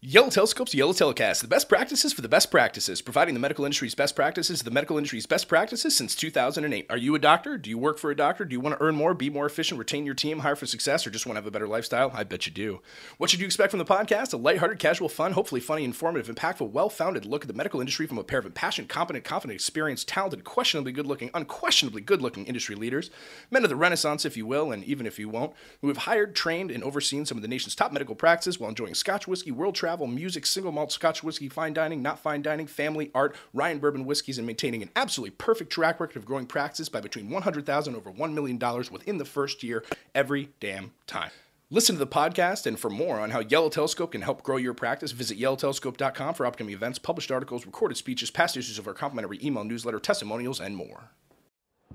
YellowTelescope's YellowTelecast, the best practices for the best practices, providing the medical industry's best practices, the medical industry's best practices since 2008. Are you a doctor? Do you work for a doctor? Do you want to earn more, be more efficient, retain your team, hire for success, or just want to have a better lifestyle? I bet you do. What should you expect from the podcast? A lighthearted, casual, fun, hopefully funny, informative, impactful, well-founded look at the medical industry from a pair of impassioned, competent, confident, experienced, talented, unquestionably good-looking industry leaders, men of the Renaissance, if you will, and even if you won't, who have hired, trained, and overseen some of the nation's top medical practices while enjoying Scotch whiskey, world travel, music, single malt Scotch whiskey, fine dining, not fine dining, family, art, Ryan bourbon whiskeys, and maintaining an absolutely perfect track record of growing practices by between $100,000 and over $1 million within the first year every damn time. Listen to the podcast, and for more on how YellowTelescope can help grow your practice, visit YellowTelescope.com for upcoming events, published articles, recorded speeches, past issues of our complimentary email newsletter, testimonials, and more.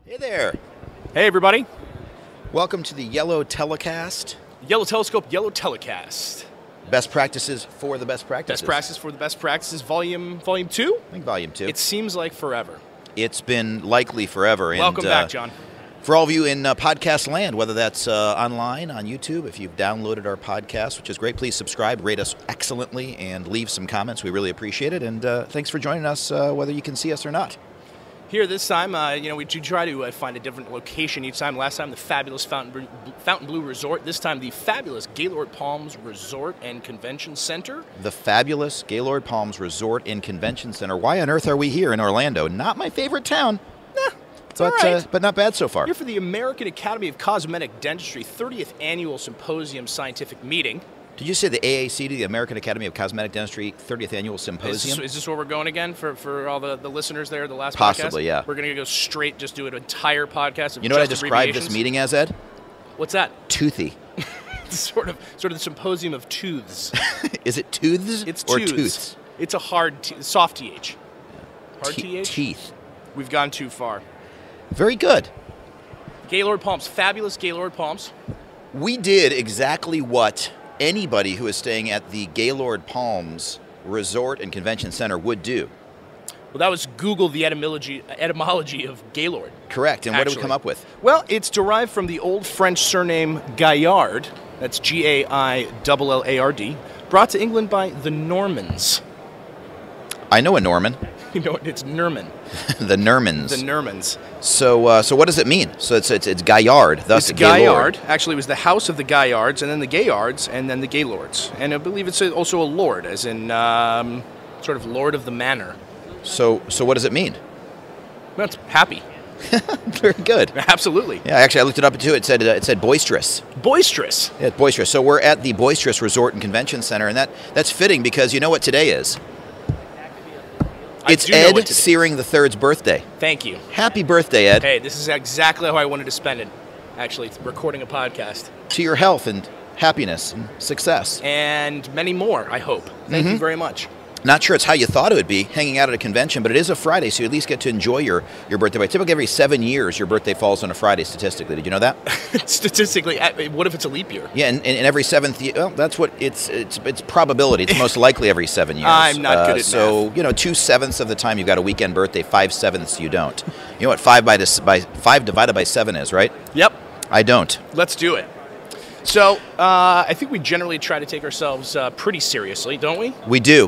Hey there. Hey, everybody. Welcome to the YellowTelecast. YellowTelescope, YellowTelecast. Best practices for the best practices. Best practices for the best practices, volume 2? I think volume 2. It seems like forever. It's been likely forever. Welcome back, John. For all of you in podcast land, whether that's online, on YouTube, if you've downloaded our podcast, which is great, please subscribe, rate us excellently, and leave some comments. We really appreciate it. And thanks for joining us, whether you can see us or not. Here this time, we do try to find a different location each time. Last time, the fabulous Fontainebleau Resort. This time, the fabulous Gaylord Palms Resort and Convention Center. The fabulous Gaylord Palms Resort and Convention Center. Why on earth are we here in Orlando? Not my favorite town. It's all right. But not bad so far. Here for the American Academy of Cosmetic Dentistry 30th Annual Symposium Scientific Meeting. Did you say the AACD, the American Academy of Cosmetic Dentistry 30th Annual Symposium? Is this where we're going again for all the listeners there, the last podcast? Possibly, yeah. We're going to go straight, just do an entire podcast of You know what I described this meeting as, Ed? What's that? Toothy. sort of the symposium of tooths. Is it tooths it's or tooths. tooths? It's a soft TH. Hard TH? Teeth. We've gone too far. Very good. Gaylord Palms, fabulous Gaylord Palms. We did exactly what anybody who is staying at the Gaylord Palms Resort and Convention Center would do. Well, that was Google the etymology of Gaylord. Correct. And what did we come up with? Well, it's derived from the old French surname Gaillard. That's Gaillard, brought to England by the Normans. I know a Norman. You know, it's Nerman. The Nermans. The Nermans. So what does it mean? So it's Gaillard, thus it's Gaylord. Gaillard. Actually, it was the house of the Gaillards, and then the Gaillards, and then the Gaylords. And I believe it's also a lord, as in sort of lord of the manor. So what does it mean? Well, it's happy. Very good. Absolutely. Yeah, actually, I looked it up too. It said boisterous. Boisterous. Yeah, boisterous. So we're at the Boisterous Resort and Convention Center, and that's fitting because you know what today is. It's Ed Searing III's birthday. Thank you. Happy birthday, Ed. Hey, this is exactly how I wanted to spend it, actually, recording a podcast. To your health and happiness and success. And many more, I hope. Thank you very much. Not sure it's how you thought it would be, hanging out at a convention, but it is a Friday, so you at least get to enjoy your birthday. But typically every 7 years, your birthday falls on a Friday, statistically. Did you know that? Statistically? What if it's a leap year? Yeah, and every 7th year, well, that's what, it's probability. It's most likely every 7 years. I'm not good at so, math. 2/7 of the time you've got a weekend birthday, 5/7 you don't. You know what 5 divided by 7 is, right? Yep. I don't. Let's do it. So, I think we generally try to take ourselves pretty seriously, don't we? We do.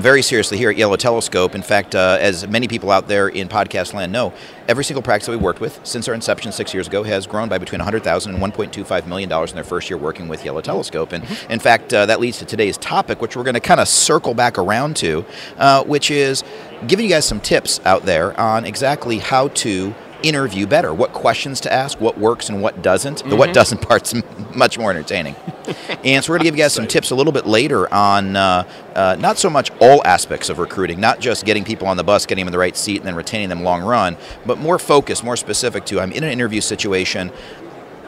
Very seriously here at YellowTelescope. In fact, as many people out there in podcast land know, every single practice that we worked with since our inception 6 years ago has grown by between $100,000 and $1.25 million in their first year working with YellowTelescope. And in fact, that leads to today's topic, which we're going to kind of circle back around to, which is giving you guys some tips out there on exactly how to interview better, what questions to ask, what works and what doesn't. The what doesn't part's much more entertaining. And so we're going to give you guys some tips a little bit later on not so much all aspects of recruiting, not just getting people on the bus, getting them in the right seat, and then retaining them long run, but more focused, more specific to I'm in an interview situation.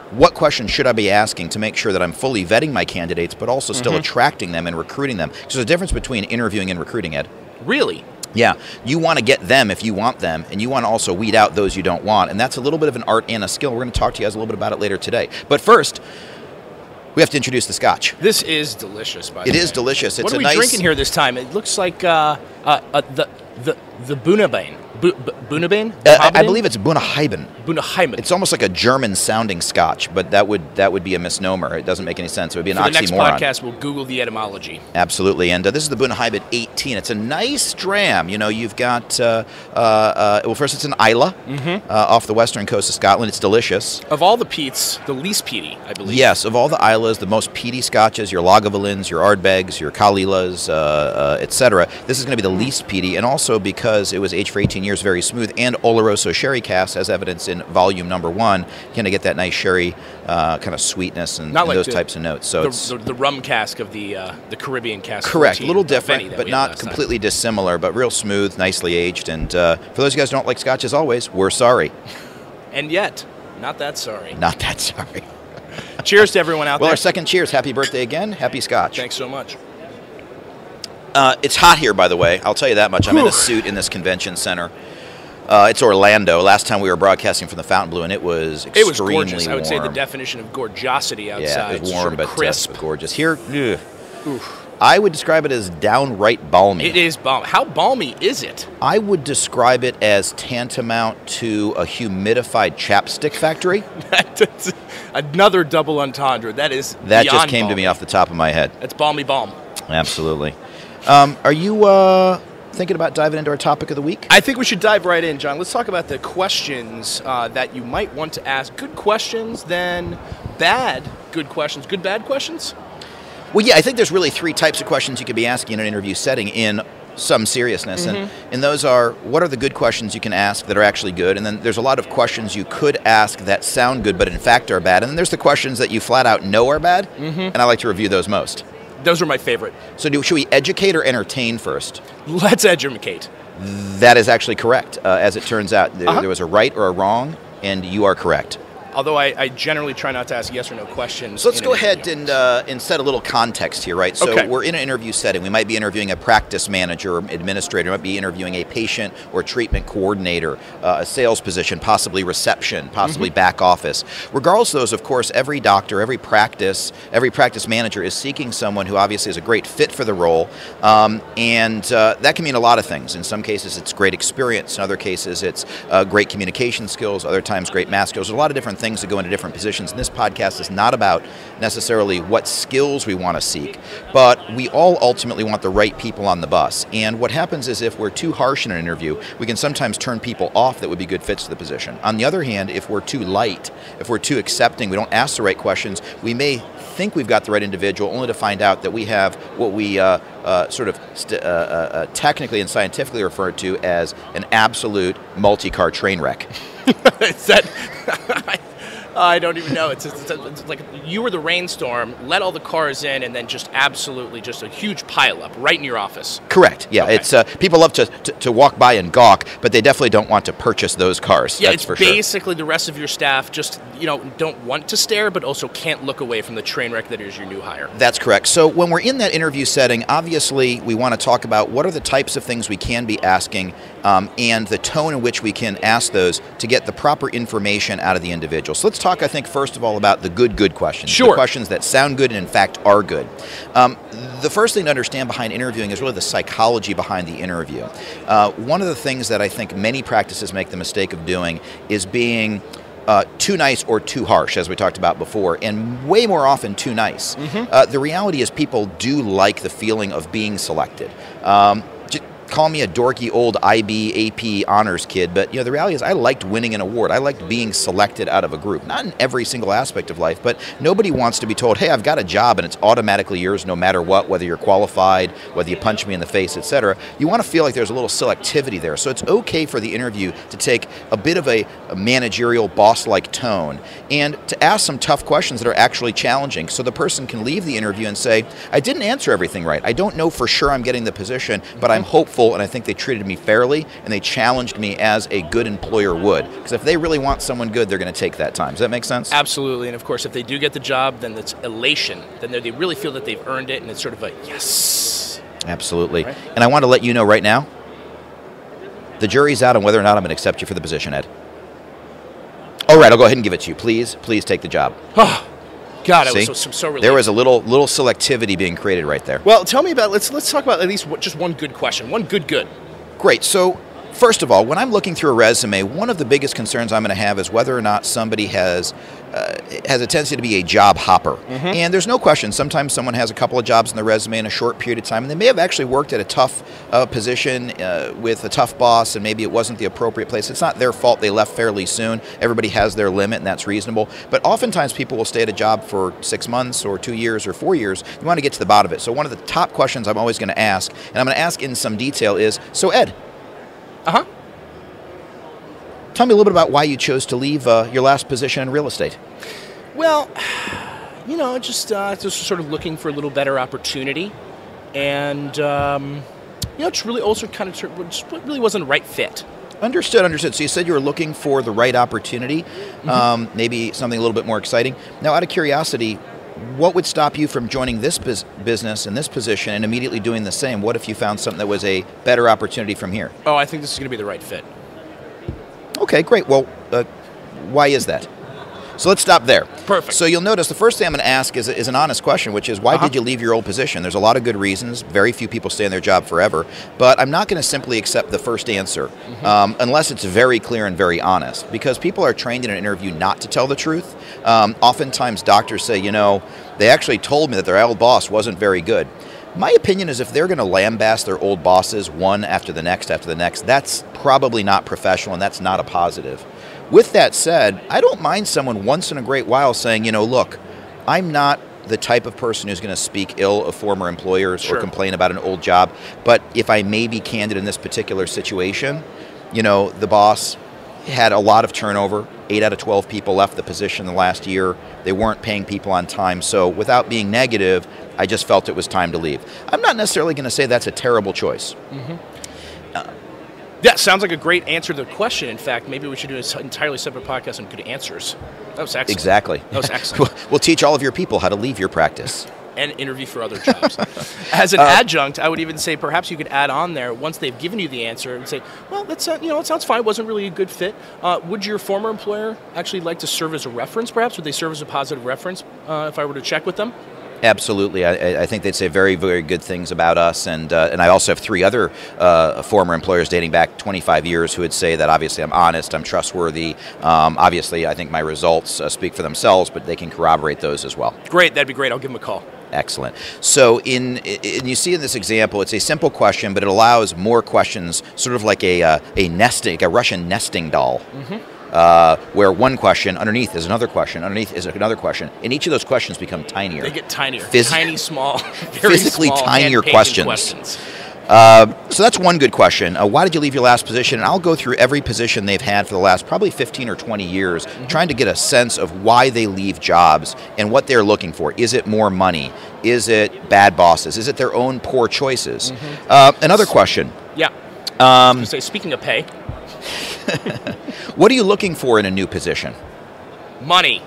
What questions should I be asking to make sure that I'm fully vetting my candidates, but also still attracting them and recruiting them? Because there's a difference between interviewing and recruiting, Ed. Really? Yeah, you want to get them if you want them, and you want to also weed out those you don't want, and that's a little bit of an art and a skill. We're going to talk to you guys a little bit about it later today. But first, we have to introduce the scotch. This is delicious, by the way. It is delicious. What are we drinking here this time? It looks like the The Bunabane. Bunabane? I believe it's Bunaheiben. Bunaheiben. It's almost like a German-sounding Scotch, but that would be a misnomer. It doesn't make any sense. It would be an oxymoron. For the next podcast, we'll Google the etymology. Absolutely, and this is the Bunaheiben 18. It's a nice dram. You know, you've got well, first it's an Islay off the western coast of Scotland. It's delicious. Of all the peats, the least peaty, I believe. Yes, of all the Islas, the most peaty Scotches, your Lagavulins, your Ardbegs, your Kalilas, etc. This is going to be the least peaty, and also because it was aged for 18 years, very smooth, and Oloroso sherry cask, as evidence in volume number 1, kind of get that nice sherry kind of sweetness and like those types of notes. So the rum cask of the Caribbean cask. Correct, 14, a little different, but not completely dissimilar, but real smooth, nicely aged. And for those of you guys who don't like Scotch, as always, we're sorry. And yet, not that sorry. Not that sorry. Cheers to everyone out there. Well, our second cheers. Happy birthday again. Happy Scotch. Thanks so much. It's hot here, by the way. I'll tell you that much. I'm in a suit in this convention center. It's Orlando. Last time we were broadcasting from the Fontainebleau, and it was extremely gorgeous. warm. I would say the definition of gorgeosity outside. Yeah, it was warm, sort of crisp. but gorgeous. Here, I would describe it as downright balmy. It is balmy. How balmy is it? I would describe it as tantamount to a humidified chapstick factory. That's another double entendre. That just came balmy. to me off the top of my head. That's balmy balm. Absolutely. Are you thinking about diving into our topic of the week? I think we should dive right in, John. Let's talk about the questions that you might want to ask. Good questions, then bad good questions. Good bad questions? Well, yeah, I think there's really 3 types of questions you could be asking in an interview setting in some seriousness. And those are, what are the good questions you can ask that are actually good? And then there's a lot of questions you could ask that sound good but in fact are bad. And then there's the questions that you flat out know are bad, and I like to review those most. Those are my favorite. So should we educate or entertain first? Let's educate. That is actually correct. As it turns out, there was a right or a wrong, and you are correct. Although I generally try not to ask yes or no questions. So let's go ahead and set a little context here, right? So we're in an interview setting. We might be interviewing a practice manager or administrator. We might be interviewing a patient or treatment coordinator, a sales position, possibly reception, possibly back office. Regardless of those, of course, every doctor, every practice manager is seeking someone who obviously is a great fit for the role. And that can mean a lot of things. In some cases, it's great experience. In other cases, it's great communication skills. Other times, great math skills. There's a lot of different things that go into different positions. And this podcast is not about necessarily what skills we want to seek, but we all ultimately want the right people on the bus. And what happens is if we're too harsh in an interview, we can sometimes turn people off that would be good fits to the position. On the other hand, if we're too light, if we're too accepting, we don't ask the right questions, we may think we've got the right individual only to find out that we have what we technically and scientifically refer to as an absolute multi-car train wreck. Is that... I don't even know. It's like you were the rainstorm, let all the cars in, and then just absolutely just a huge pileup right in your office. Correct. Yeah, okay. It's people love to walk by and gawk, but they definitely don't want to purchase those cars. Yeah, that's for basically the rest of your staff just don't want to stare, but also can't look away from the train wreck that is your new hire. That's correct. So when we're in that interview setting, obviously we want to talk about what are the types of things we can be asking, and the tone in which we can ask those to get the proper information out of the individual. So let's talk, I think, first of all about the good questions. Sure. The questions that sound good and in fact are good. The first thing to understand behind interviewing is really the psychology behind the interview. One of the things that I think many practices make the mistake of doing is being too nice or too harsh, as we talked about before, and way more often too nice. The reality is people do like the feeling of being selected. Call me a dorky old IB, AP honors kid, but the reality is I liked winning an award. I liked being selected out of a group. Not in every single aspect of life, but nobody wants to be told, hey, I've got a job and it's automatically yours no matter what, whether you're qualified, whether you punch me in the face, etc. You want to feel like there's a little selectivity there. So it's okay for the interview to take a bit of a managerial, boss-like tone and to ask some tough questions that are actually challenging so the person can leave the interview and say, I didn't answer everything right. I don't know for sure I'm getting the position, but I'm hopeful and I think they treated me fairly and they challenged me as a good employer would. Because if they really want someone good, they're going to take that time. Does that make sense? Absolutely. And of course, if they do get the job, then it's elation. Then they really feel that they've earned it and it's sort of a yes. Absolutely. Right? And I want to let you know right now, the jury's out on whether or not I'm going to accept you for the position, Ed. All right, I'll go ahead and give it to you. Please take the job. God, I was so relieved. There was a little selectivity being created right there. Well, tell me about, let's talk about at least just one good question. One good. Great. So, first of all, when I'm looking through a resume, one of the biggest concerns I'm going to have is whether or not somebody has a tendency to be a job hopper. And there's no question, sometimes someone has a couple of jobs in their resume in a short period of time, and they may have actually worked at a tough position with a tough boss, and maybe it wasn't the appropriate place. It's not their fault they left fairly soon. Everybody has their limit, and that's reasonable. But oftentimes people will stay at a job for 6 months or 2 years or 4 years. You want to get to the bottom of it. So one of the top questions I'm always going to ask, and I'm going to ask in some detail, is, so Ed, tell me a little bit about why you chose to leave your last position in real estate. Well, just sort of looking for a little better opportunity, and just really also kind of just really wasn't the right fit. Understood. So you said you were looking for the right opportunity, maybe something a little bit more exciting. Now, out of curiosity, what would stop you from joining this business in this position and immediately doing the same? What if you found something that was a better opportunity from here? Oh, I think this is going to be the right fit. Okay, great. Well, why is that? So let's stop there. Perfect. So you'll notice the first thing I'm going to ask is an honest question, which is, why did you leave your old position? There's a lot of good reasons. Very few people stay in their job forever. But I'm not going to simply accept the first answer unless it's very clear and very honest, because people are trained in an interview not to tell the truth. Oftentimes doctors say, they actually told me that their old boss wasn't very good. My opinion is if they're going to lambast their old bosses one after the next, that's probably not professional, and that's not a positive. With that said, I don't mind someone once in a great while saying, look, I'm not the type of person who's going to speak ill of former employers or complain about an old job, but if I may be candid in this particular situation, the boss had a lot of turnover. 8 out of 12 people left the position the last year. They weren't paying people on time. So without being negative, I just felt it was time to leave. I'm not necessarily going to say that's a terrible choice. Yeah, sounds like a great answer to the question. In fact, maybe we should do an entirely separate podcast on good answers. That was excellent. Exactly. That was excellent. We'll teach all of your people how to leave your practice. And interview for other jobs. As an adjunct, I would even say perhaps you could add on there, once they've given you the answer, and say, well, that's it sounds fine, wasn't really a good fit. Would your former employer actually like to serve as a reference, perhaps? Would they serve as a positive reference if I were to check with them? Absolutely. I think they'd say very, very good things about us. And I also have 3 other former employers dating back 25 years who would say that obviously I'm honest, I'm trustworthy. Obviously, I think my results speak for themselves, but they can corroborate those as well. Great. That'd be great. I'll give them a call. Excellent. So you see in this example, it's a simple question, but it allows more questions, sort of like a Russian nesting doll. Where one question underneath is another question, underneath is another question, and each of those questions become tinier. They get tinier, tiny, small, very physically small, tinier questions. So that's one good question. Why did you leave your last position? And I'll go through every position they've had for the last probably 15 or 20 years, trying to get a sense of why they leave jobs and what they're looking for. Is it more money? Is it bad bosses? Is it their own poor choices? Another question. Yeah. I was going to say, speaking of pay. What are you looking for in a new position? Money.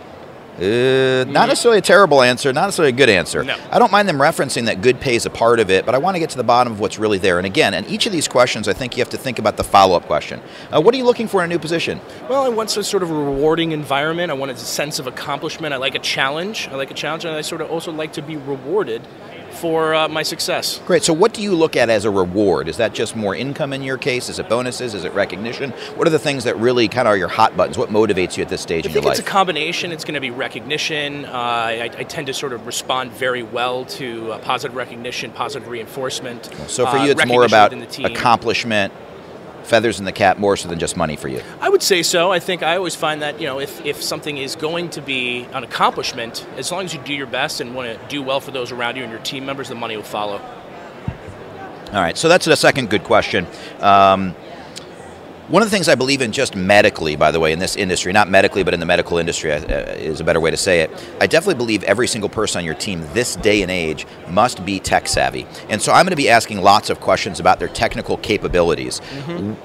Not necessarily a terrible answer, not necessarily a good answer. No. I don't mind them referencing that good pay is a part of it, but I want to get to the bottom of what's really there. And again, in each of these questions, I think you have to think about the follow-up question. What are you looking for in a new position? Well, I want a sort of a rewarding environment. I want a sense of accomplishment. I like a challenge. And I sort of also like to be rewarded for my success. Great. So what do you look at as a reward? Is that just more income in your case? Is it bonuses? Is it recognition? What are the things that really kind of are your hot buttons? What motivates you at this stage in your life? I think it's a combination. It's going to be recognition. I tend to sort of respond very well to positive recognition, positive reinforcement. So for you, it's more about accomplishment, feathers in the cap, more so than just money for you? I would say so. I think I always find that, if something is going to be an accomplishment, as long as you do your best and want to do well for those around you and your team members, the money will follow. All right, so that's the second good question. One of the things I believe in just medically, by the way, in this industry, not medically, but in the medical industry is a better way to say it, I definitely believe every single person on your team this day and age must be tech savvy. And so I'm going to be asking lots of questions about their technical capabilities.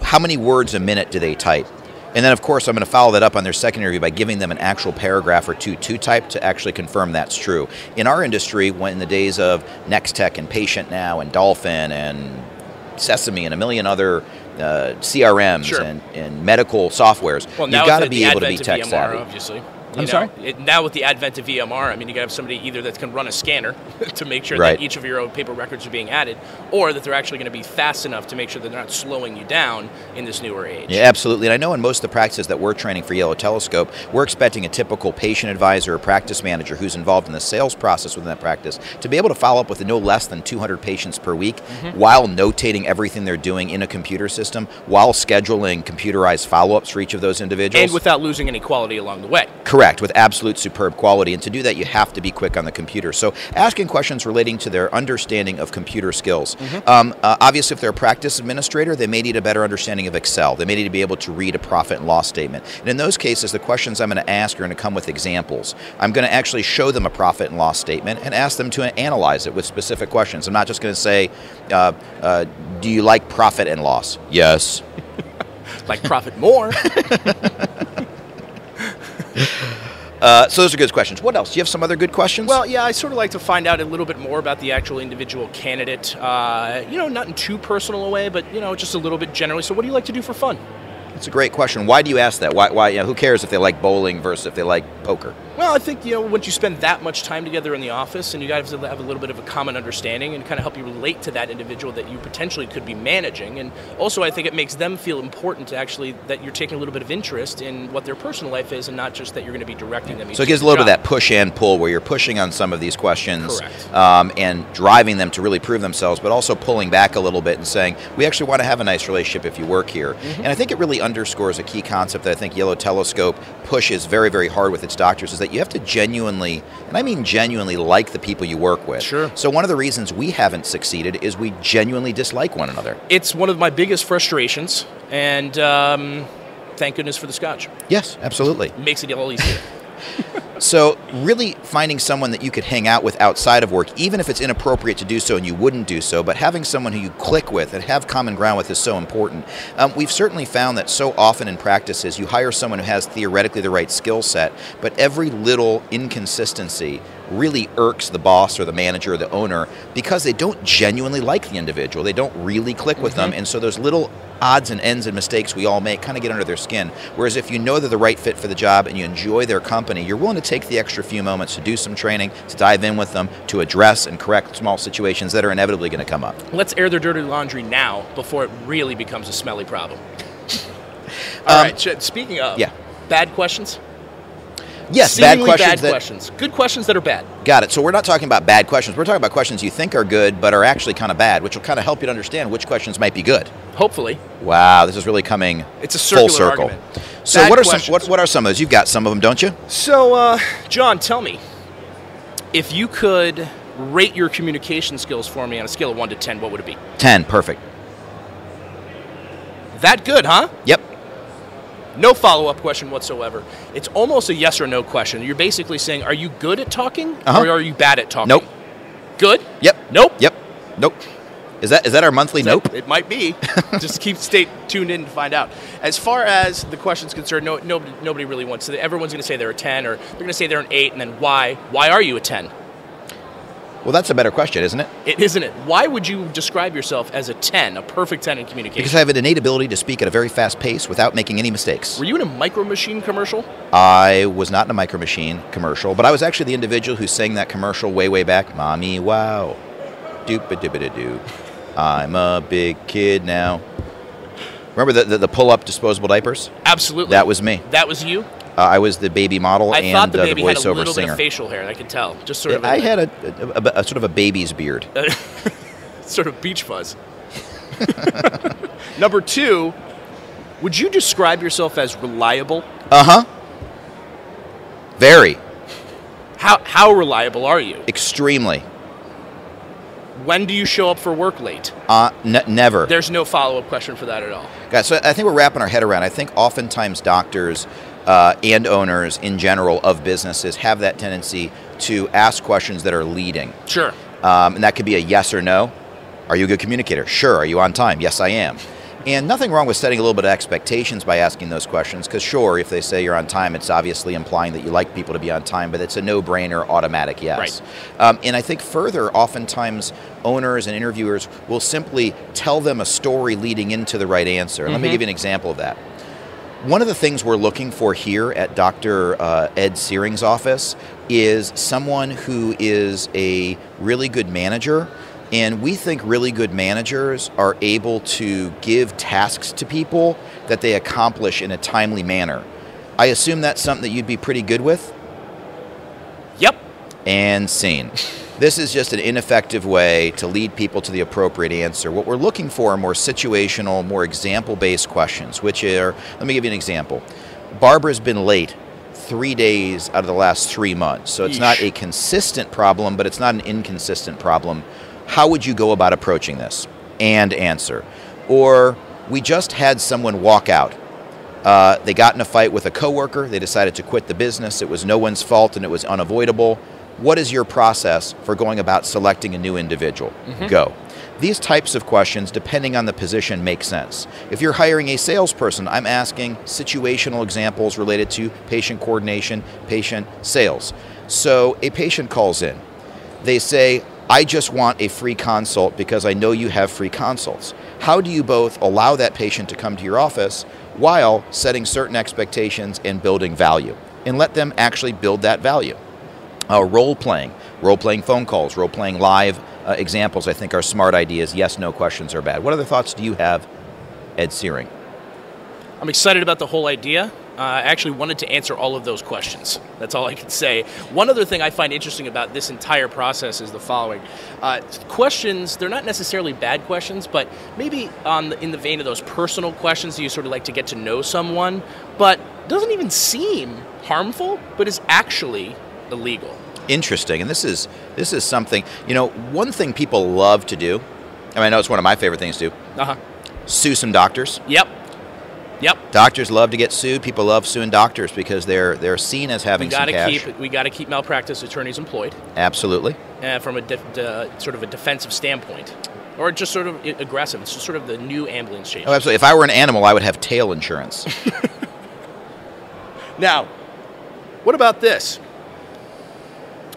How many words a minute do they type? And then, of course, I'm going to follow that up on their second interview by giving them an actual paragraph or two to type to actually confirm that's true. In our industry, when in the days of Nextech and Patient Now and Dolphin and Sesame and a million other CRMs and medical softwares, well, you've got to be able to be tech savvy. Obviously. I'm sorry? Now with the advent of EMR, I mean, you got to have somebody either that can run a scanner to make sure Right. that each of your own paper records are being added, or that they're actually going to be fast enough to make sure that they're not slowing you down in this newer age. Yeah, absolutely. And I know in most of the practices that we're training for YellowTelescope, we're expecting a typical patient advisor or practice manager who's involved in the sales process within that practice to be able to follow up with no less than 200 patients per week while notating everything they're doing in a computer system, while scheduling computerized follow-ups for each of those individuals. And without losing any quality along the way. Correct, with absolute superb quality. And to do that, you have to be quick on the computer. So asking questions relating to their understanding of computer skills. Obviously, if they're a practice administrator, they may need a better understanding of Excel. They may need to be able to read a profit and loss statement. And in those cases, the questions I'm going to ask are going to come with examples. I'm going to actually show them a profit and loss statement and ask them to analyze it with specific questions. I'm not just going to say, do you like profit and loss? Yes. Like profit more. So those are good questions. What else? Do you have some other good questions? Well, yeah, I sort of like to find out a little bit more about the actual individual candidate. Not in too personal a way, but, just a little bit generally. So what do you like to do for fun? That's a great question. Why do you ask that? Why? Who cares if they like bowling versus if they like poker? Well, I think, once you spend that much time together in the office and you guys have a little bit of a common understanding and kind of help you relate to that individual that you potentially could be managing. And also, I think it makes them feel important to actually that you're taking a little bit of interest in what their personal life is and not just that you're going to be directing them. So it gives a little bit of that push and pull where you're pushing on some of these questions. Correct. And driving them to really prove themselves, but also pulling back a little bit and saying, we actually want to have a nice relationship if you work here. And I think it really underscores a key concept that I think YellowTelescope pushes very, very hard with its doctors is that you have to genuinely, and I mean genuinely, like the people you work with. Sure. So one of the reasons we haven't succeeded is we genuinely dislike one another. It's one of my biggest frustrations, and thank goodness for the scotch. Yes, absolutely. It makes it all easier. So really finding someone that you could hang out with outside of work, even if it's inappropriate to do so and you wouldn't do so, but having someone who you click with and have common ground with is so important. We've certainly found that so often in practices you hire someone who has theoretically the right skill set, but every little inconsistency really irks the boss or the manager or the owner because they don't genuinely like the individual. They don't really click with them, and so those little odds and ends and mistakes we all make kind of get under their skin. Whereas if you know they're the right fit for the job and you enjoy their company, you're willing to take the extra few moments to do some training, to dive in with them, to address and correct small situations that are inevitably going to come up. Let's air their dirty laundry now before it really becomes a smelly problem. All right, speaking of bad questions. Yes, bad questions. Good questions that are bad. Got it. So we're not talking about bad questions. We're talking about questions you think are good but are actually kind of bad, which will kind of help you to understand which questions might be good. Hopefully. Wow, this is really coming it's a circular full circle. Argument. So what are some of those? You've got some of them, don't you? So, John, tell me, if you could rate your communication skills for me on a scale of 1 to 10, what would it be? 10, perfect. That good, huh? Yep. No follow-up question whatsoever. It's almost a yes or no question. You're basically saying, are you good at talking or are you bad at talking? Nope. Good? Yep. Nope. Yep. Nope. Is that our monthly nope? It might be. Just stay tuned in to find out. As far as the question's concerned, nobody really wants to. Everyone's going to say they're a 10 or they're going to say they're an 8 and then why? Why are you a 10? Well, that's a better question, isn't it? Isn't it? Why would you describe yourself as a 10, a perfect 10 in communication? Because I have an innate ability to speak at a very fast pace without making any mistakes. Were you in a Micro Machine commercial? I was not in a Micro Machine commercial, but I was actually the individual who sang that commercial way back. Mommy, wow. Doop-a-doop-a-doo. I'm a big kid now. Remember the pull-up disposable diapers? Absolutely. That was me. That was you? I was the baby model and thought the the baby had a voiceover little singer. bit of facial hair, I could tell. Just sort of. I had a sort of a baby's beard. Sort of beach fuzz. Number 2, would you describe yourself as reliable? Uh-huh. Very. How reliable are you? Extremely. When do you show up for work late? Never. There's no follow-up question for that at all. Guys, so I think we're wrapping our head around. I think oftentimes doctors and owners in general of businesses have that tendency to ask questions that are leading. Sure. And that could be a yes or no. Are you a good communicator? Sure. Are you on time? Yes, I am. And nothing wrong with setting a little bit of expectations by asking those questions, because sure, if they say you're on time, it's obviously implying that you like people to be on time, but it's a no-brainer, automatic yes. Right. And I think further, oftentimes, owners and interviewers will simply tell them a story leading into the right answer. And let me give you an example of that. One of the things we're looking for here at Dr. Ed Searing's office is someone who is a really good manager, and we think really good managers are able to give tasks to people that they accomplish in a timely manner. I assume that's something that you'd be pretty good with? Yep. And scene. This is just an ineffective way to lead people to the appropriate answer. What we're looking for are more situational, more example-based questions, which are, let me give you an example. Barbara's been late 3 days out of the last 3 months. So it's not a consistent problem, but it's not an inconsistent problem. How would you go about approaching this? And answer. Or we just had someone walk out. They got in a fight with a coworker. They decided to quit the business. It was no one's fault and it was unavoidable. What is your process for going about selecting a new individual? Go. These types of questions, depending on the position, make sense. If you're hiring a salesperson, I'm asking situational examples related to patient coordination, patient sales. So a patient calls in. They say, I just want a free consult because I know you have free consults. How do you both allow that patient to come to your office while setting certain expectations and building value? And let them actually build that value. Role-playing phone calls, role-playing live examples, I think are smart ideas. Yes, no questions are bad. What other thoughts do you have, Ed Searing? I'm excited about the whole idea. I actually wanted to answer all of those questions. That's all I can say. One other thing I find interesting about this entire process is the following. Questions, they're not necessarily bad questions, but maybe in the vein of those personal questions, you sort of like to get to know someone, but doesn't even seem harmful, but is actually illegal. Interesting, and this is something, you know, one thing people love to do, and I know it's one of my favorite things to do, sue some doctors. Yep. Doctors love to get sued. People love suing doctors because they're seen as having some cash. We got to keep malpractice attorneys employed. Absolutely. From a sort of a defensive standpoint, or just sort of aggressive. It's just sort of the new ambulance change. Oh, absolutely. If I were an animal, I would have tail insurance. Now, what about this?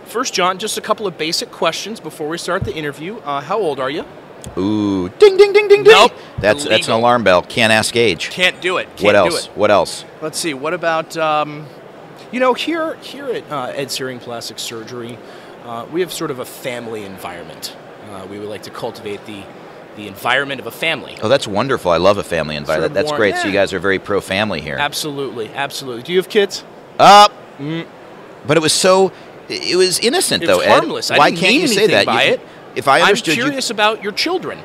First, John, just a couple of basic questions before we start the interview. How old are you? Ooh, ding, ding, ding, ding, ding. Nope. That's an alarm bell. Can't ask age. Can't do it. What else? What else? Let's see. What about, you know, here at Ed Searing Plastic Surgery, we have sort of a family environment. We would like to cultivate the environment of a family. Oh, that's wonderful. I love a family environment. That's great. Yeah. So you guys are very pro-family here. Absolutely. Absolutely. Do you have kids? But it was so... It was innocent, though, Ed. Harmless. Why can't you say that? By it. If I understood, I'm curious about your children.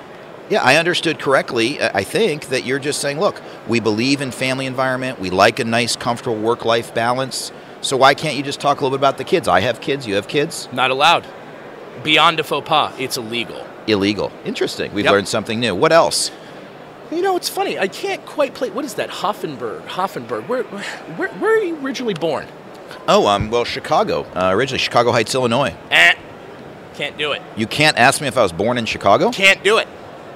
Yeah, I understood correctly. I think that you're just saying, look, we believe in family environment. We like a nice, comfortable work-life balance. So why can't you just talk a little bit about the kids? I have kids. You have kids? Not allowed. Beyond a faux pas, it's illegal. Illegal. Interesting. We've learned something new. What else? You know, it's funny. I can't quite place. What is that? Hoffenberg. Where are you originally born? Oh, well, Chicago. Originally, Chicago Heights, Illinois. Can't do it. You can't ask me if I was born in Chicago? Can't do it.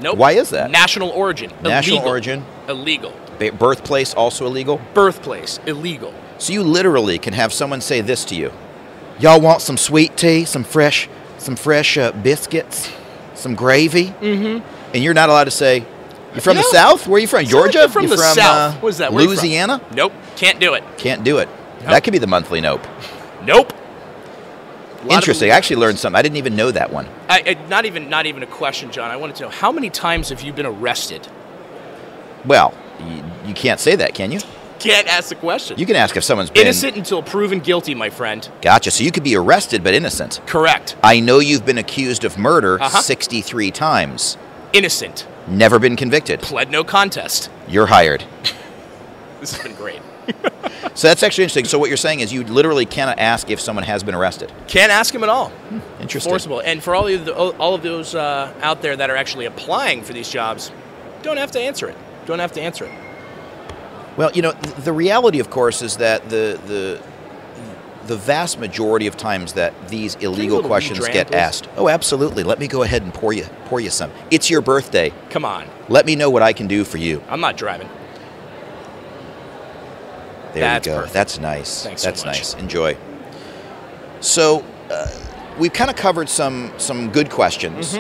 Nope. Why is that? National origin. National origin. Illegal. Birthplace also illegal? Birthplace. Illegal. So you literally can have someone say this to you. Y'all want some sweet tea, some fresh biscuits, some gravy? Mm-hmm. And you're not allowed to say, you're from the South? Where are you from? Georgia? You're from the South. What is that? Louisiana? Nope. Can't do it. Can't do it. Nope. That could be the monthly nope. Nope. Interesting. I actually learned something. I didn't even know that one. Not even a question, John. I wanted to know, how many times have you been arrested? Well, you can't say that, can you? Can't ask the question. You can ask if someone's been... Innocent until proven guilty, my friend. Gotcha. So you could be arrested but innocent. Correct. I know you've been accused of murder 63 times. Innocent. Never been convicted. Pled no contest. You're hired. This has been great. So that's actually interesting. So what you're saying is you literally cannot ask if someone has been arrested. Can't ask him at all. Interesting. Forcible. And for all of those out there that are actually applying for these jobs, don't have to answer it. Don't have to answer it. Well, you know, the reality, of course, is that the vast majority of times that these illegal questions get asked. Oh, absolutely. Let me go ahead and pour you some. It's your birthday. Come on. Let me know what I can do for you. I'm not driving. There you go. Perfect. That's nice. Thanks That's so much. nice. Enjoy. So we've kind of covered some good questions,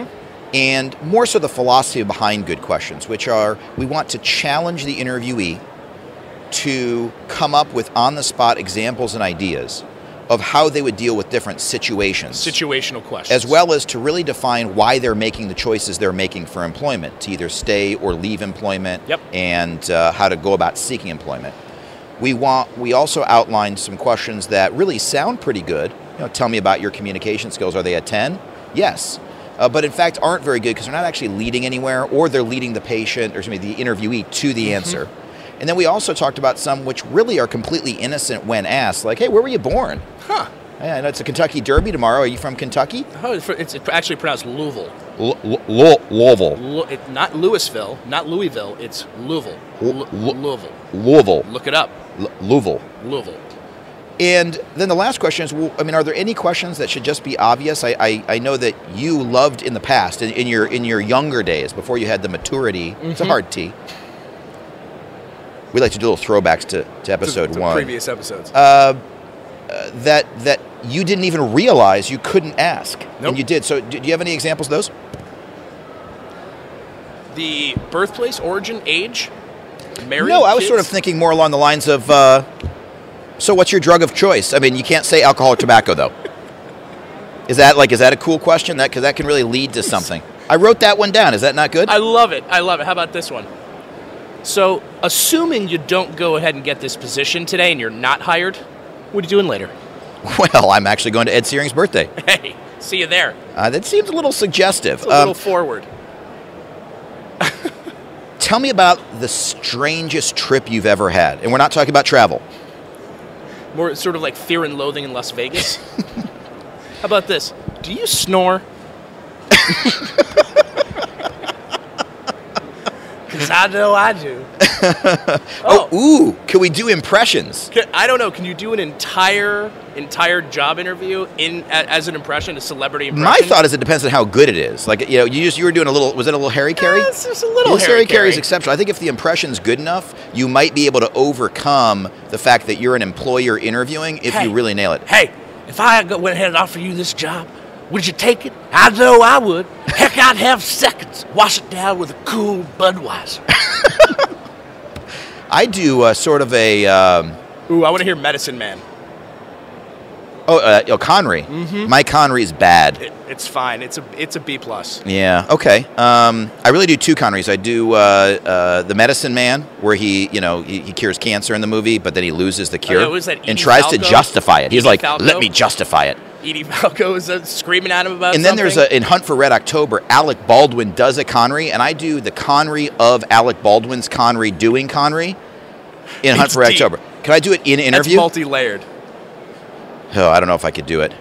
and more so the philosophy behind good questions, which are we want to challenge the interviewee to come up with on-the-spot examples and ideas of how they would deal with different situations. Situational questions. As well as to really define why they're making the choices they're making for employment, to either stay or leave employment, and how to go about seeking employment. We also outlined some questions that really sound pretty good. Tell me about your communication skills. Are they a 10? Yes. But in fact aren't very good because they're not actually leading anywhere, or they're leading the patient, or the interviewee, to the answer. And then we also talked about some which really are completely innocent when asked, like, hey, where were you born? Huh. Yeah, I know it's a Kentucky Derby tomorrow. Are you from Kentucky? Oh, it's actually pronounced Louisville. Louisville. Not Louisville, not Louisville, it's Louisville. Louisville. Louisville. Look it up. Louisville. Louisville. And then the last question is, well, are there any questions that should just be obvious? I know that you loved in the past, in your younger days, before you had the maturity, it's a hard T. We like to do little throwbacks to episode one. Previous episodes. That you didn't even realize you couldn't ask. Nope. And you did. So do you have any examples of those? The birthplace, origin, age, married, No, I was kids? sort of thinking more along the lines of, so what's your drug of choice? I mean, you can't say alcohol or tobacco, though. Is that a cool question? Because that can really lead to something. I wrote that one down. Is that not good? I love it. I love it. How about this one? So, assuming you don't go ahead and get this position today and you're not hired, what are you doing later? Well, I'm actually going to Ed Searing's birthday. Hey, see you there. That seems a little suggestive. It's a little forward. Tell me about the strangest trip you've ever had. And we're not talking about travel. More sort of like Fear and Loathing in Las Vegas. How about this? Do you snore? Because I know I do. Ooh, can we do impressions? I don't know. Can you do an entire job interview as an impression, a celebrity impression? My thought is it depends on how good it is. Like, you were doing a little. Was it a little Harry Carey? It's just a little Harry Carey is exceptional. I think if the impression's good enough, you might be able to overcome the fact that you're an employer interviewing if you really nail it. Hey, if I went ahead and offered you this job, would you take it? I know I would. Heck, I'd have seconds. Wash it down with a cool Budweiser. I do sort of a... Ooh, I want to hear Medicine Man. Connery. My Connery is bad. It's fine. It's a B+. Yeah, okay. I really do two Connerys. I do the Medicine Man, where he cures cancer in the movie, but then he loses the cure and tries to justify it. He's like, let me justify it. Edie Falco is screaming at him about And then something. there's in Hunt for Red October, Alec Baldwin does a Connery, and I do the Connery of Alec Baldwin's Connery doing Connery in Hunt for Red October. Can I do it in interview? That's multi-layered. Oh, I don't know if I could do it.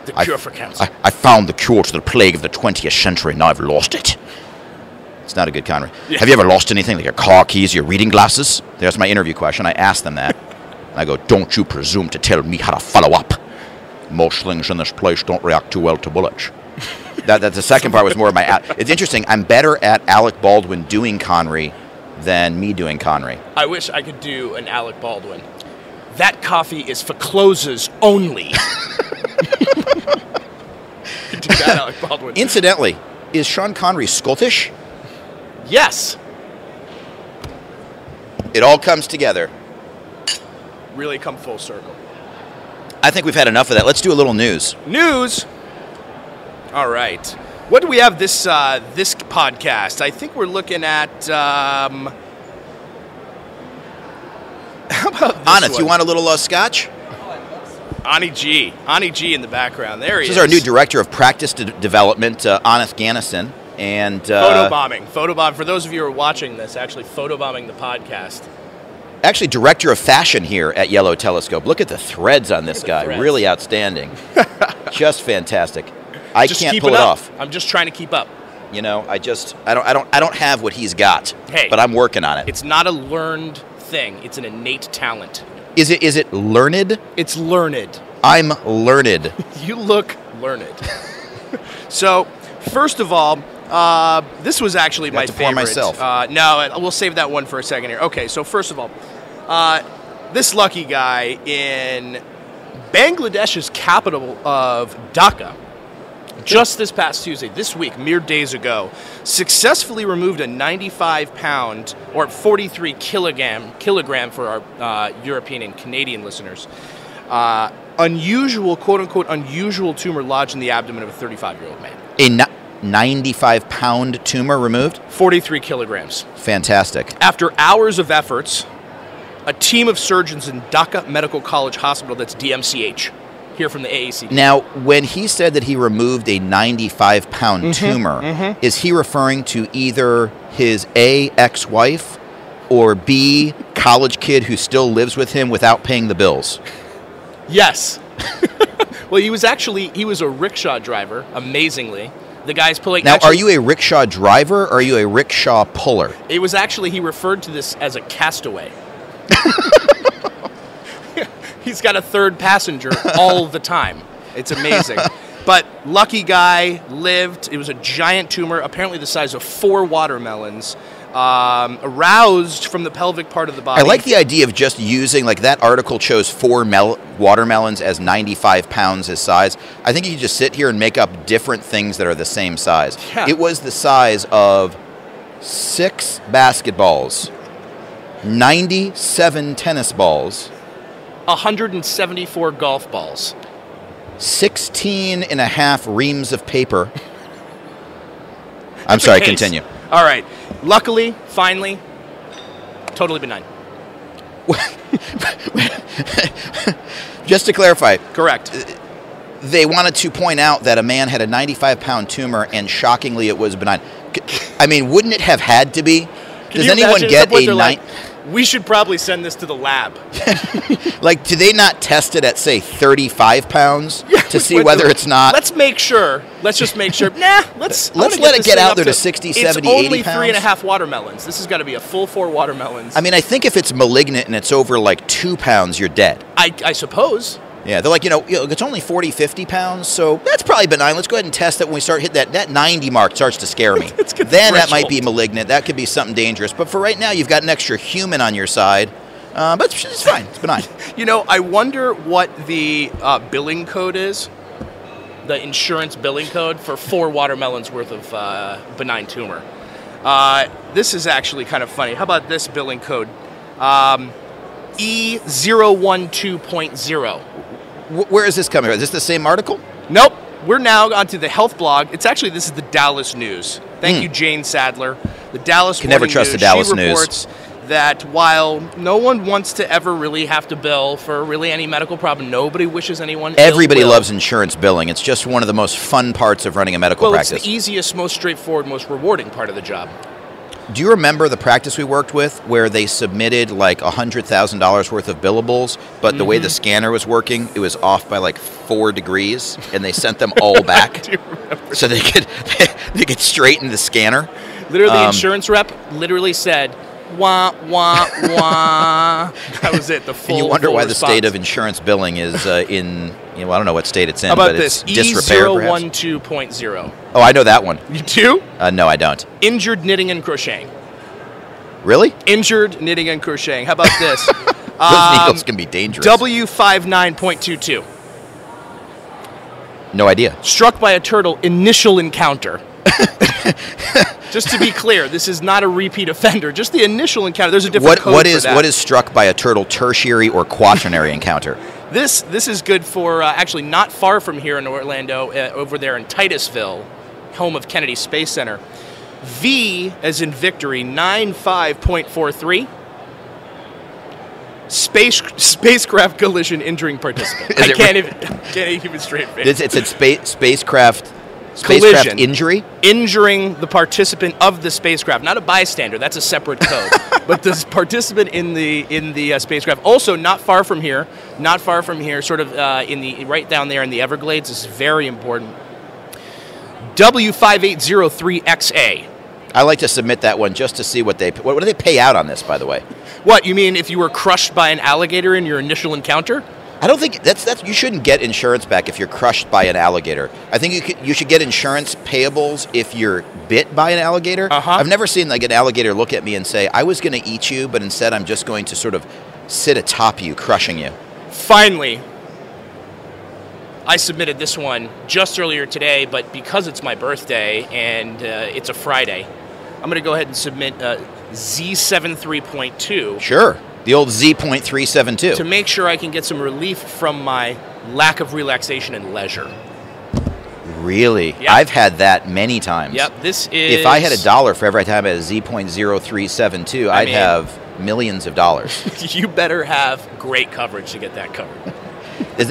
The cure for cancer. I found the cure to the plague of the 20th century, now I've lost it. It's not a good Connery. Yeah. Have you ever lost anything, like your car keys, your reading glasses? There's my interview question. I asked them that. And I go, don't you presume to tell me how to follow up. Most things in this place don't react too well to bullets. That's the second part was more of my... It's interesting. I'm better at Alec Baldwin doing Connery than me doing Connery. I wish I could do an Alec Baldwin. That coffee is for closers only. Do that, Alec Baldwin. Incidentally, is Sean Connery Scottish? Yes. It all comes together. Really come full circle. I think we've had enough of that. Let's do a little news. News? All right. What do we have this podcast? I think we're looking at... how about this Aneth, one? you want a little scotch? Ani G in the background. There he is. This is our new director of practice development, Aneth Gannison. And Photobombing. For those of you who are watching this, actually photobombing the podcast. Actually, director of fashion here at YellowTelescope. Look at the threads on this guy. Threads. Really outstanding. Just fantastic. I just can't pull it off. I'm just trying to keep up. You know, I don't have what he's got. Hey, but I'm working on it. It's not a learned thing. It's an innate talent. Is it learned? It's learned. I'm learned. You look learned. So, first of all, this was actually my favorite. myself. No, we'll save that one for a second here. Okay, so first of all, this lucky guy in Bangladesh's capital of Dhaka just this past Tuesday, this week, mere days ago, successfully removed a 95-pound or 43 kilogram for our European and Canadian listeners. Unusual, quote-unquote, unusual tumor lodged in the abdomen of a 35-year-old man. A 95-pound tumor removed? 43 kilograms. Fantastic. After hours of efforts, a team of surgeons in Dhaka Medical College Hospital, that's DMCH, here from the AAC. Now, when he said that he removed a 95-pound tumor, is he referring to either his A, ex-wife, or B, college kid who still lives with him without paying the bills? Yes. Well, he was a rickshaw driver, amazingly. The guy's pulling... Now, are you a rickshaw driver or are you a rickshaw puller? It was actually, he referred to this as a castaway. He's got a third passenger all the time. It's amazing. But lucky guy, lived. It was a giant tumor, apparently the size of 4 watermelons, aroused from the pelvic part of the body. I like the idea of just using, like that article chose 4 watermelons as 95 pounds as size. I think you can just sit here and make up different things that are the same size. Yeah. It was the size of 6 basketballs, 97 tennis balls, 174 golf balls, 16 and a half reams of paper. I'm sorry, continue. All right. Luckily, finally, totally benign. Just to clarify. Correct. They wanted to point out that a man had a 95-pound tumor, and shockingly, it was benign. I mean, wouldn't it have had to be? Does anyone get a we should probably send this to the lab. Like, do they not test it at, say, 35 pounds to see whether it's not? Let's make sure. Let's just make sure. Nah, let's let it get out there to 60, 70, 80 pounds. It's only 3.5 watermelons. This has got to be a full 4 watermelons. I mean, I think if it's malignant and it's over, like, 2 pounds, you're dead. I suppose. Yeah, they're like, it's only 40, 50 pounds, so that's probably benign. Let's go ahead and test it when we start hit that 90 mark starts to scare me. Then that might be malignant. That could be something dangerous. But for right now, you've got an extra human on your side. But it's fine. It's benign. I wonder what the billing code is, the insurance billing code for 4 watermelons worth of benign tumor. This is actually kind of funny. How about this billing code? E012.0. Where is this coming from? Is this the same article? Nope. We're now onto the health blog. This is the Dallas News. Thank you, Jane Sadler. The Dallas Can never trust the Dallas News. She reports that while no one wants to ever really have to bill for really any medical problem, nobody wishes anyone Everybody loves insurance billing. It's just one of the most fun parts of running a medical practice. It's the easiest, most straightforward, most rewarding part of the job. Do you remember the practice we worked with where they submitted like $100,000 worth of billables, but the way the scanner was working, it was off by like 4 degrees, and they sent them all back so they could straighten the scanner? Literally, the insurance rep literally said, wah, wah, wah. That was it, the full And you wonder why response. The state of insurance billing is in, I don't know what state it's in, How about but it's this? disrepair, perhaps. E012.0. Oh, I know that one. You do? No, I don't. Injured knitting and crocheting. Really? Injured knitting and crocheting. How about this? Those needles can be dangerous. W59.22. No idea. Struck by a turtle, initial encounter. Just to be clear, this is not a repeat offender. Just the initial encounter. There's a different code for that. What is struck by a turtle, tertiary or quaternary encounter? This is good for actually not far from here in Orlando, over there in Titusville, home of Kennedy Space Center. V as in victory, 95.43. Spacecraft collision injuring participant. I can't even straight face. It said spacecraft collision injury? Injuring the participant of the spacecraft, not a bystander. That's a separate code. But the participant in the spacecraft. Also, not far from here, sort of right down there in the Everglades. This is very important. W5803XA. I like to submit that one just to see what do they pay out on this, by the way? What, you mean if you were crushed by an alligator in your initial encounter? I don't think that's you shouldn't get insurance back if you're crushed by an alligator. I think you should get insurance payables if you're bit by an alligator. I've never seen like an alligator look at me and say, "I was going to eat you, but instead I'm just going to sort of sit atop you, crushing you." Finally, I submitted this one just earlier today, but because it's my birthday and it's a Friday, I'm going to go ahead and submit Z73.2. Sure. The old Z.372. To make sure I can get some relief from my lack of relaxation and leisure. Really? Yep. I've had that many times. Yep, this is... If I had $1 for every time I had a Z.0372, I'd have millions of dollars. You better have great coverage to get that covered.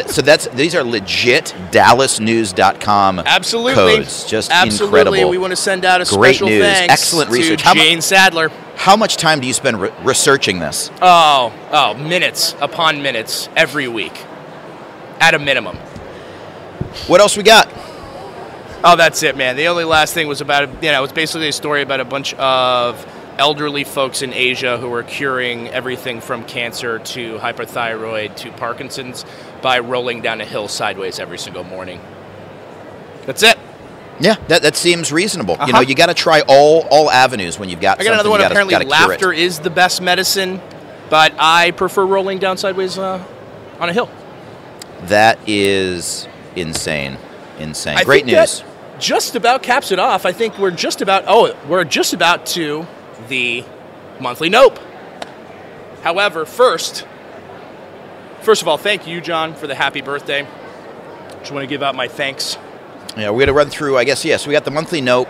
So these are legit DallasNews.com codes. Just incredible. We want to send out a great special news. thanks Excellent research. to Jane Sadler. How much time do you spend researching this? Oh, minutes upon minutes every week, at a minimum. What else we got? Oh, that's it, man. The only last thing was about, it was basically a story about a bunch of elderly folks in Asia who are curing everything from cancer to hyperthyroid to Parkinson's by rolling down a hill sideways every single morning. That's it. Yeah, that seems reasonable. You know, you got to try all avenues when you've got something. I got another one. Apparently, laughter it. is the best medicine, but I prefer rolling down sideways on a hill. That is insane. Insane. I Great think news. That just about caps it off. I think we're just about to the monthly nope. However, first of all, thank you, John, for the happy birthday. Just want to give out my thanks. Yeah, we're going to run through, I guess, yes, we got the monthly note.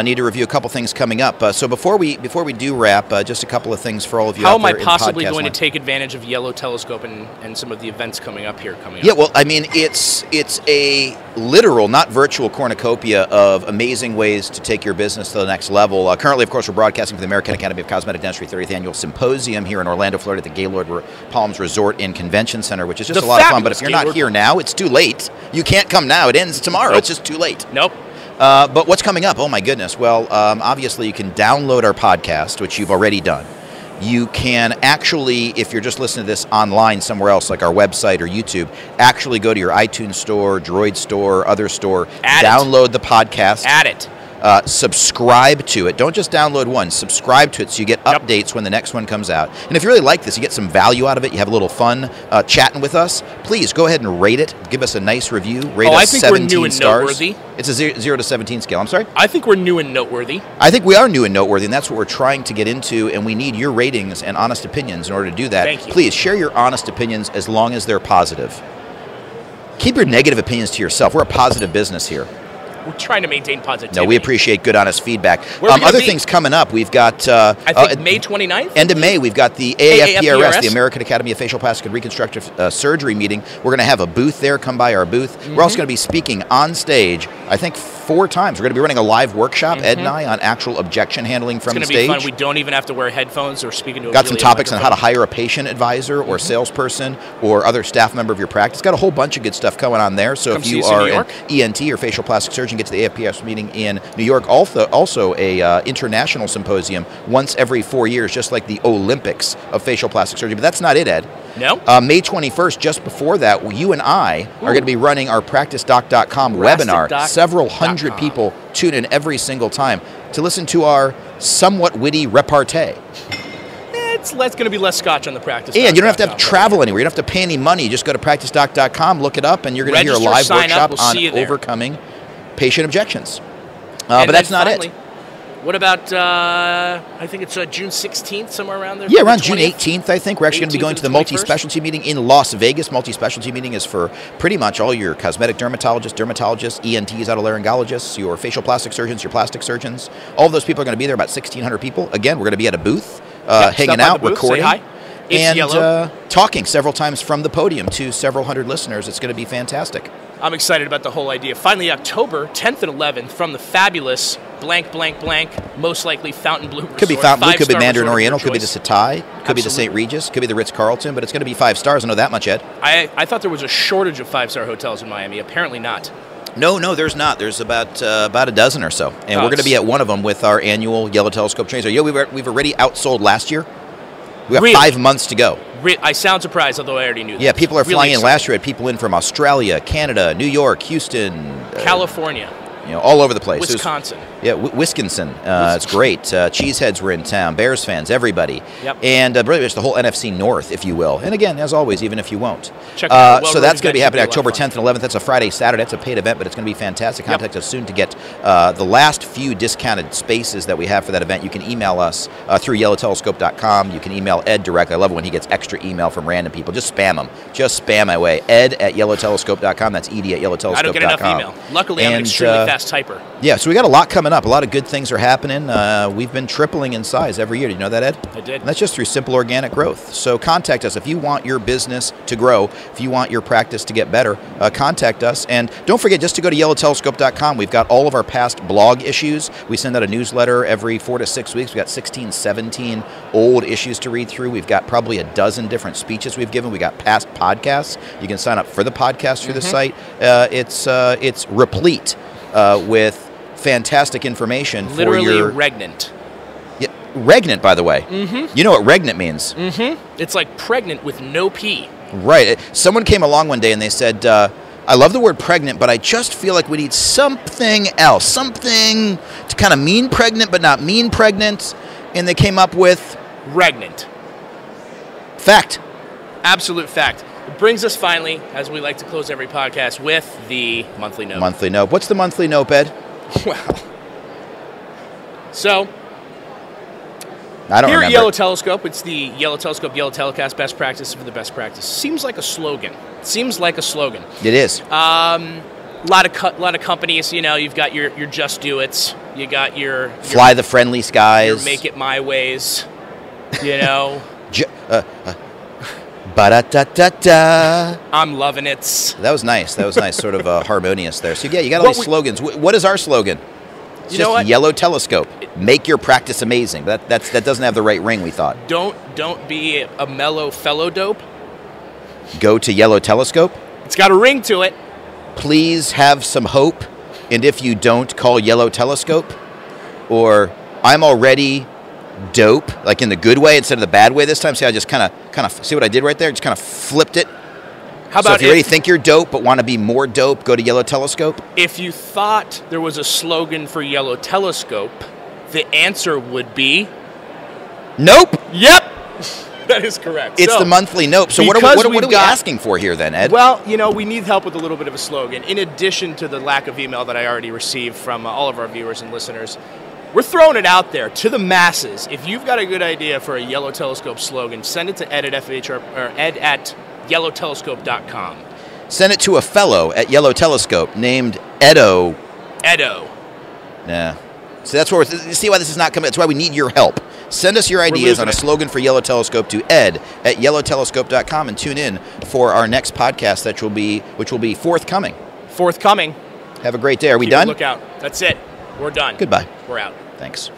Need to review a couple things coming up. So before we do wrap, just a couple of things for all of you How out there am I possibly going to take advantage of YellowTelescope and some of the events coming up here? Yeah, well, I mean, it's a literal, not virtual cornucopia of amazing ways to take your business to the next level. Currently, of course, we're broadcasting from the American Academy of Cosmetic Dentistry 30th Annual Symposium here in Orlando, Florida at the Gaylord Palms Resort and Convention Center, which is just a lot of fun. But if you're not here now, it's too late. You can't come now. It ends tomorrow. Nope. It's just too late. Nope. But what's coming up? Oh, my goodness. Well, obviously, you can download our podcast, which you've already done. You can actually, if you're just listening to this online somewhere else, like our website or YouTube, actually go to your iTunes store, Droid store, other store, download the podcast. Add it. Subscribe to it. Don't just download one. Subscribe to it so you get updates when the next one comes out. And if you really like this, you get some value out of it, you have a little fun chatting with us, please go ahead and rate it. Give us a nice review. Rate us 17 stars. I think we're new and noteworthy. It's a 0 to 17 scale. I'm sorry? I think we're new and noteworthy. I think we are new and noteworthy, and that's what we're trying to get into, and we need your ratings and honest opinions in order to do that. Thank you. Please share your honest opinions as long as they're positive. Keep your negative opinions to yourself. We're a positive business here. We're trying to maintain positivity. No, we appreciate good, honest feedback. Other things coming up, we've got... I think May 29th? End of May, we've got the AAFPRS, the American Academy of Facial Plastic and Reconstructive Surgery meeting. We're going to have a booth there. Come by our booth. We're also going to be speaking on stage, I think 4 times. We're going to be running a live workshop, Ed and I, on actual objection handling from the stage. It's going to be fun. We don't even have to wear headphones or speak into a Got some topics on how to hire a patient advisor or salesperson or other staff member of your practice. Got a whole bunch of good stuff going on there. So if you are an ENT or facial plastic surgeon, get to the AFPS meeting in New York. Also a international symposium once every 4 years, just like the Olympics of facial plastic surgery. But that's not it, Ed. No. May 21st, just before that, you and I are going to be running our PracticeDoc.com webinar. Several hundred people tune in every single time to listen to our somewhat witty repartee. It's going to be less scotch on the practice. And you don't have to travel anywhere. You don't have to pay any money. Just go to PracticeDoc.com, look it up, and you're going to hear a live workshop on overcoming patient objections. But that's not it. What about, I think it's June 16th, somewhere around there? Yeah, around June 18th, I think. We're actually going to be going to the multi-specialty meeting in Las Vegas. Multi-specialty meeting is for pretty much all your cosmetic dermatologists, ENTs, otolaryngologists, your facial plastic surgeons, your plastic surgeons. All of those people are going to be there, about 1,600 people. Again, we're going to be at a booth, hanging out, recording, and talking several times from the podium to several hundred listeners. It's going to be fantastic. I'm excited about the whole idea. Finally, October 10th and 11th from the fabulous blank, most likely Fontainebleau Resort. Could be Fontainebleau, could be Mandarin Oriental, could be the Setai, could be the St. Regis, could be the Ritz-Carlton, but it's going to be 5 stars. I know that much, Ed. I thought there was a shortage of 5-star hotels in Miami. Apparently not. No, there's not. There's about a dozen or so. And we're going to be at one of them with our annual Yellow Telescope training. So, we've already outsold last year. We have 5 months to go. I sound surprised, although I already knew that. Yeah, people are flying in. Last year, had people in from Australia, Canada, New York, Houston. California. all over the place. Wisconsin. Wisconsin. It's great. Cheeseheads were in town. Bears fans, everybody. Yep. And pretty much the whole NFC North, if you will. And again, as always, even if you won't. Check it out. So that's going to be happening October 10th and 11th. That's a Friday, Saturday. That's a paid event, but it's going to be fantastic. Contact us soon to get the last few discounted spaces that we have for that event. You can email us through YellowTelescope.com. You can email Ed directly. I love it when he gets extra email from random people. Just spam them. Just spam my way. Ed at YellowTelescope.com. That's Ed at YellowTelescope.com. I don't get enough email. Luckily, I'm an extremely fast typer. Yeah, so we got a lot coming up. A lot of good things are happening. We've been tripling in size every year. Did you know that, Ed? I did. And that's just through simple organic growth. So contact us if you want your business to grow, if you want your practice to get better, contact us. And don't forget just to go to YellowTelescope.com. We've got all of our past blog issues. We send out a newsletter every 4 to 6 weeks. We've got 16, 17 old issues to read through. We've got probably a dozen different speeches we've given. We got past podcasts. You can sign up for the podcast through the site. It's replete with fantastic information for your... Literally regnant. Yeah, regnant, by the way. You know what regnant means. It's like pregnant with no P. Right. Someone came along one day and they said, I love the word pregnant, but I just feel like we need something else, something to kind of mean pregnant but not mean pregnant. And they came up with... Regnant. Fact. Absolute fact. It brings us finally, as we like to close every podcast, with the monthly note. Monthly note. What's the monthly note, Ed? Well, so I don't here remember. at Yellow Telescope, it's the Yellow Telescope, Yellow Telecast, best practice for the best practice. Seems like a slogan. It is. Lot of companies. You've got your Just Do It's. You got your Fly the Friendly Skies. Your Make It My Ways. Ba-da-da-da-da. I'm loving it. That was nice. Sort of harmonious there. So you got all these slogans. What is our slogan? It's just what? Yellow Telescope. Make your practice amazing. That doesn't have the right ring, we thought. Don't be a mellow fellow dope. Go to Yellow Telescope. It's got a ring to it. Please have some hope. And if you don't, call Yellow Telescope. Or I'm already dope, like in the good way instead of the bad way this time. See, I just kind of see what I did right there? Just kind of flipped it. How about so if you already think you're dope but want to be more dope, go to Yellow Telescope. If you thought there was a slogan for Yellow Telescope, the answer would be... Nope. Yep. That is correct. It's the monthly nope. So what are we asking for here then, Ed? Well, we need help with a little bit of a slogan. In addition to the lack of email that I already received from all of our viewers and listeners, we're throwing it out there to the masses. If you've got a good idea for a Yellow Telescope slogan, send it to Ed at Ed at YellowTelescope.com. Send it to a fellow at Yellow Telescope named Edo. Yeah. So that's where see why this is not coming. That's why we need your help. Send us your ideas on a slogan for Yellow Telescope to Ed at YellowTelescope.com and tune in for our next podcast which will be forthcoming. Forthcoming. Have a great day. Are we Keep done? Look out. That's it. We're done. Goodbye. We're out. Thanks.